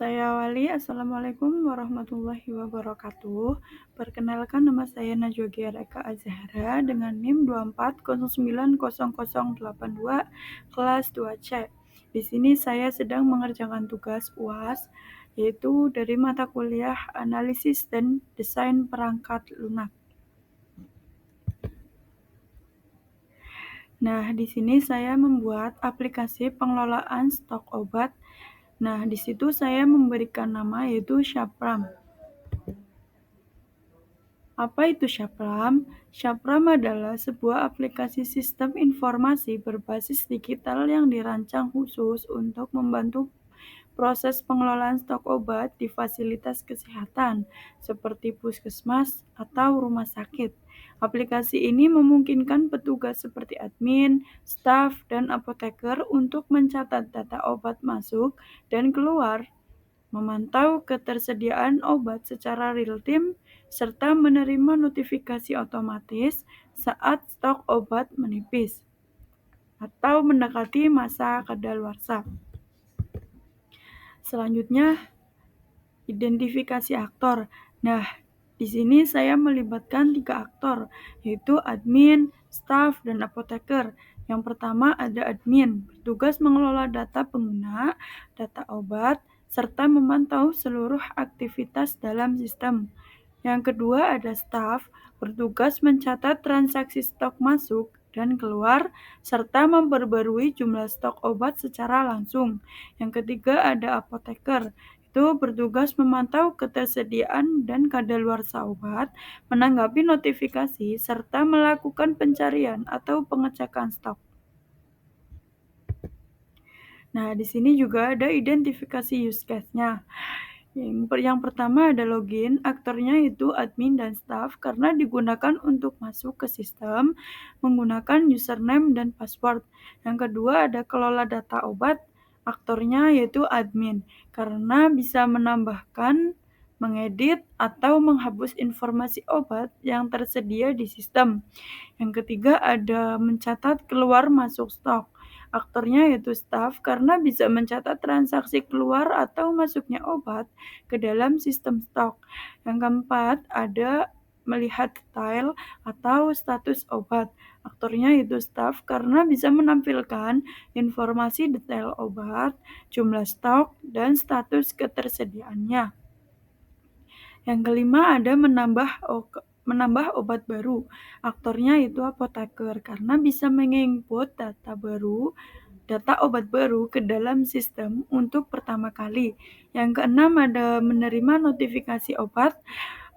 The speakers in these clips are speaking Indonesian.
Saya Wali, Assalamualaikum warahmatullahi wabarakatuh. Perkenalkan, nama saya Najwa Giareka Azhara dengan NIM 24090082 kelas 2C. Di sini saya sedang mengerjakan tugas UAS, yaitu dari mata kuliah Analisis dan Desain Perangkat Lunak. Nah, di sini saya membuat aplikasi pengelolaan stok obat. Nah, di situ saya memberikan nama yaitu Syapram. Apa itu Syapram? Syapram adalah sebuah aplikasi sistem informasi berbasis digital yang dirancang khusus untuk membantu proses pengelolaan stok obat di fasilitas kesehatan seperti puskesmas atau rumah sakit. Aplikasi ini memungkinkan petugas seperti admin, staf, dan apoteker untuk mencatat data obat masuk dan keluar, memantau ketersediaan obat secara real-time, serta menerima notifikasi otomatis saat stok obat menipis atau mendekati masa kadaluarsa. Selanjutnya, identifikasi aktor. Nah, di sini saya melibatkan 3 aktor, yaitu admin, staf, dan apoteker. Yang pertama ada admin, bertugas mengelola data pengguna, data obat, serta memantau seluruh aktivitas dalam sistem. Yang kedua ada staf, bertugas mencatat transaksi stok masuk dan keluar, serta memperbarui jumlah stok obat secara langsung. Yang ketiga ada apoteker, itu bertugas memantau ketersediaan dan kadaluarsa obat, menanggapi notifikasi, serta melakukan pencarian atau pengecekan stok. Nah, di sini juga ada identifikasi use case-nya. Yang pertama ada login, aktornya itu admin dan staff karena digunakan untuk masuk ke sistem menggunakan username dan password. Yang kedua ada kelola data obat, aktornya yaitu admin karena bisa menambahkan, mengedit, atau menghapus informasi obat yang tersedia di sistem. Yang ketiga ada mencatat keluar masuk stok. Aktornya yaitu staf karena bisa mencatat transaksi keluar atau masuknya obat ke dalam sistem stok. Yang keempat ada melihat detail atau status obat. Aktornya yaitu staf karena bisa menampilkan informasi detail obat, jumlah stok, dan status ketersediaannya. Yang kelima ada menambah obat baru. Aktornya itu apoteker karena bisa menginput data obat baru ke dalam sistem untuk pertama kali. Yang keenam ada menerima notifikasi obat.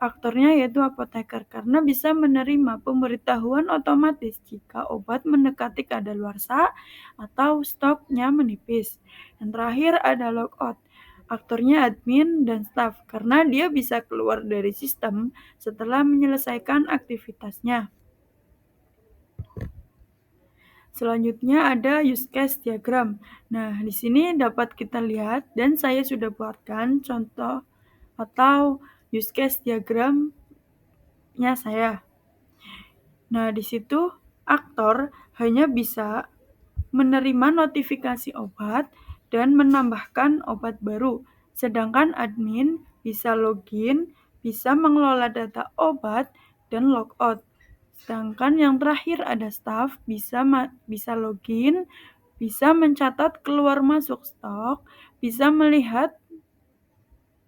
Aktornya yaitu apoteker karena bisa menerima pemberitahuan otomatis jika obat mendekati kadaluarsa atau stoknya menipis. Yang terakhir ada logout. Aktornya admin dan staf karena dia bisa keluar dari sistem setelah menyelesaikan aktivitasnya. Selanjutnya ada use case diagram. Nah, di sini dapat kita lihat dan saya sudah buatkan contoh atau use case diagramnya saya. Nah, di situ aktor hanya bisa menerima notifikasi obat dan menambahkan obat baru, sedangkan admin bisa login, bisa mengelola data obat, dan logout. Sedangkan yang terakhir ada staf, bisa login, bisa mencatat keluar masuk stok, bisa melihat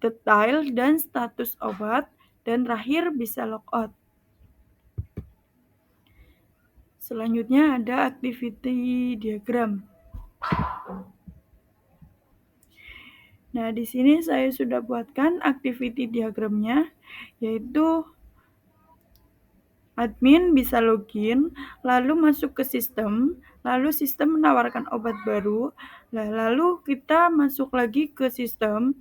detail dan status obat, dan terakhir bisa logout. Selanjutnya ada activity diagram. Nah, di sini saya sudah buatkan activity diagramnya, yaitu admin bisa login, lalu masuk ke sistem, lalu sistem menawarkan obat baru, lalu kita masuk lagi ke sistem,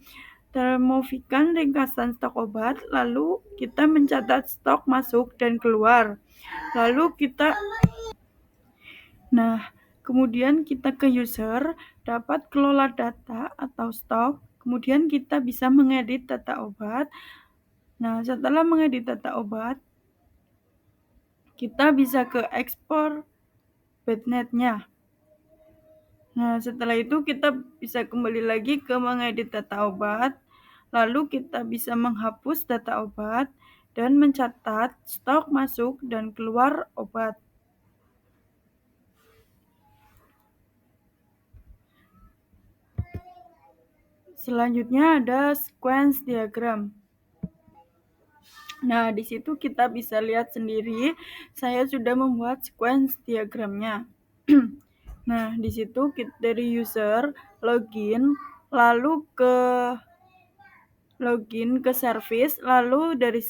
termovikan ringkasan stok obat, lalu kita mencatat stok masuk dan keluar. Kemudian kita ke user, dapat kelola data atau stok, kemudian kita bisa mengedit data obat. Nah, setelah mengedit data obat, kita bisa ke ekspor batnet-nya. Nah, setelah itu kita bisa kembali lagi ke mengedit data obat, lalu kita bisa menghapus data obat dan mencatat stok masuk dan keluar obat. Selanjutnya ada sequence diagram. Nah, di situ kita bisa lihat sendiri, saya sudah membuat sequence diagramnya. Nah, di situ dari user login, lalu login ke service, lalu dari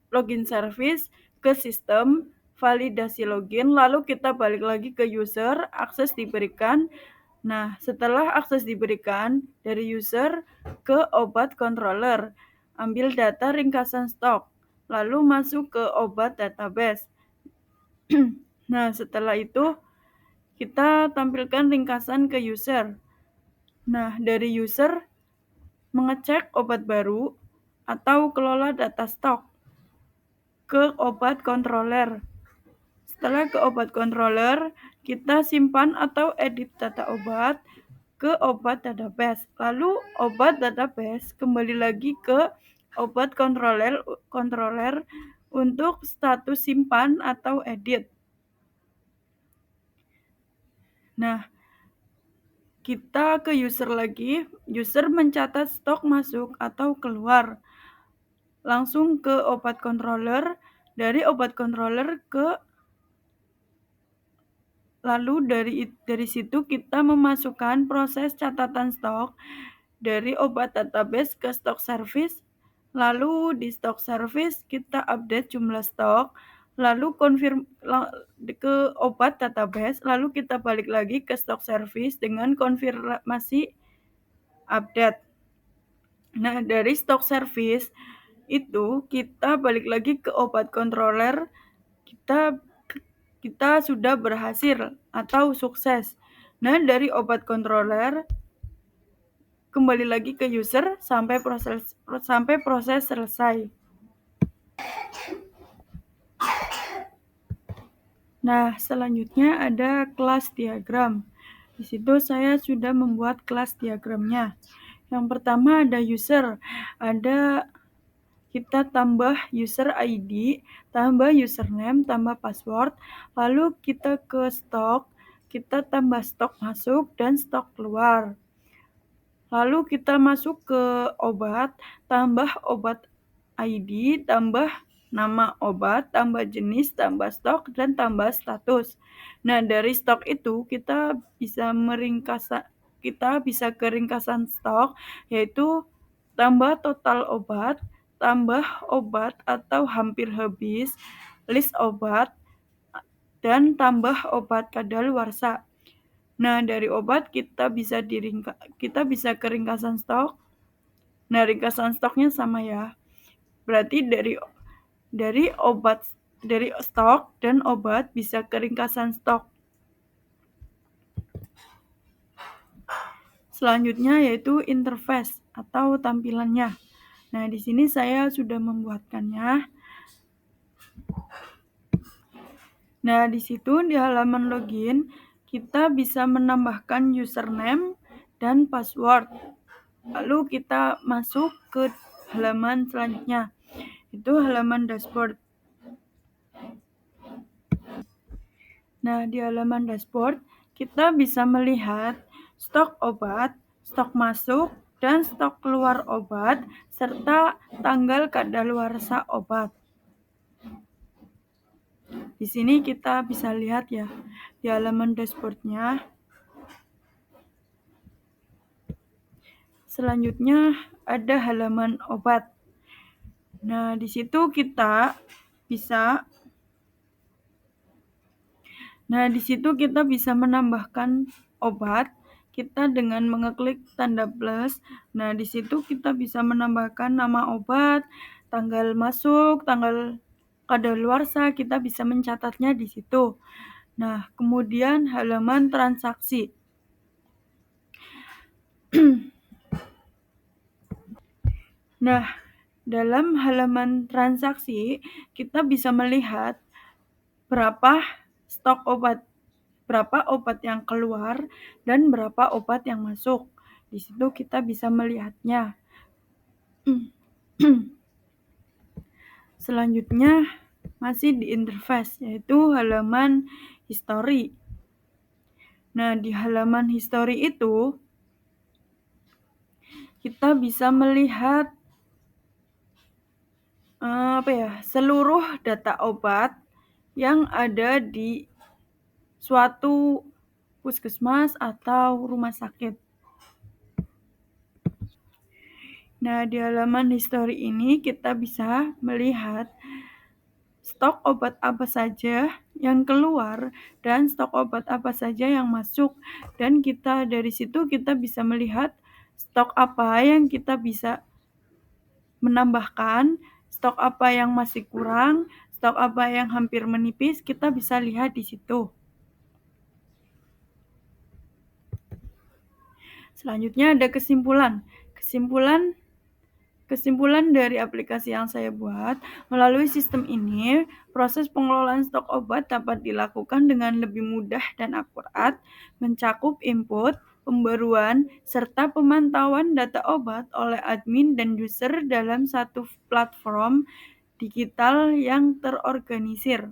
login service ke sistem, validasi login, lalu kita balik lagi ke user, akses diberikan. Nah, setelah akses diberikan dari user ke obat controller, ambil data ringkasan stok, lalu masuk ke obat database. Nah, setelah itu kita tampilkan ringkasan ke user. Nah, dari user mengecek obat baru atau kelola data stok ke obat controller. Setelah ke obat controller, kita simpan atau edit data obat ke obat database. Lalu obat database kembali lagi ke obat controller untuk status simpan atau edit. Nah, kita ke user lagi, user mencatat stok masuk atau keluar. Langsung ke obat controller, dari obat controller ke lalu dari situ kita memasukkan proses catatan stok dari obat database ke stok service. Lalu di stok service kita update jumlah stok, lalu ke obat database, lalu kita balik lagi ke stok service dengan konfirmasi update. Nah, dari stok service itu kita balik lagi ke obat controller, kita sudah berhasil atau sukses. Nah, dari obat controller kembali lagi ke user sampai proses selesai. Nah, selanjutnya ada kelas diagram. Di situ saya sudah membuat kelas diagramnya. Yang pertama ada user, kita tambah user ID, tambah username, tambah password, lalu kita ke stok, kita tambah stok masuk dan stok keluar. Lalu kita masuk ke obat, tambah obat ID, tambah nama obat, tambah jenis, tambah stok, dan tambah status. Nah, dari stok itu kita bisa ke ringkasan stok, yaitu tambah total obat, tambah obat atau hampir habis, list obat, dan tambah obat kadaluarsa. Nah, dari obat kita bisa ke ringkasan stok. Nah, ringkasan stoknya sama ya. Berarti dari stok dan obat bisa ke ringkasan stok. Selanjutnya yaitu interface atau tampilannya. Nah, di sini saya sudah membuatkannya. Nah, di situ di halaman login kita bisa menambahkan username dan password. Lalu kita masuk ke halaman selanjutnya, itu halaman dashboard. Nah, di halaman dashboard kita bisa melihat stok obat, stok masuk, dan stok keluar obat, serta tanggal kadaluarsa obat. Di sini kita bisa lihat ya, di halaman dashboardnya. Selanjutnya ada halaman obat. Nah, di situ kita bisa menambahkan obat kita dengan mengeklik tanda plus. Nah, di situ kita bisa menambahkan nama obat, tanggal masuk, tanggal kadaluarsa, kita bisa mencatatnya di situ. Nah, kemudian halaman transaksi. Nah, dalam halaman transaksi kita bisa melihat berapa stok obat berapa obat yang keluar dan berapa obat yang masuk. Di situ kita bisa melihatnya. Selanjutnya masih di interface, yaitu halaman history. Nah, di halaman history itu kita bisa melihat seluruh data obat yang ada di suatu puskesmas atau rumah sakit. Nah, di halaman history ini kita bisa melihat stok obat apa saja yang keluar dan stok obat apa saja yang masuk, dan dari situ kita bisa melihat stok apa yang kita bisa menambahkan, stok apa yang masih kurang, stok apa yang hampir menipis, kita bisa lihat di situ. Selanjutnya ada kesimpulan. Kesimpulan dari aplikasi yang saya buat, melalui sistem ini, proses pengelolaan stok obat dapat dilakukan dengan lebih mudah dan akurat, mencakup input, pembaruan, serta pemantauan data obat oleh admin dan user dalam satu platform digital yang terorganisir.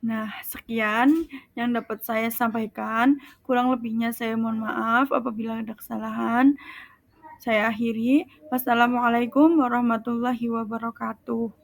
Nah, sekian yang dapat saya sampaikan. Kurang lebihnya saya mohon maaf apabila ada kesalahan. Saya akhiri. Wassalamualaikum warahmatullahi wabarakatuh.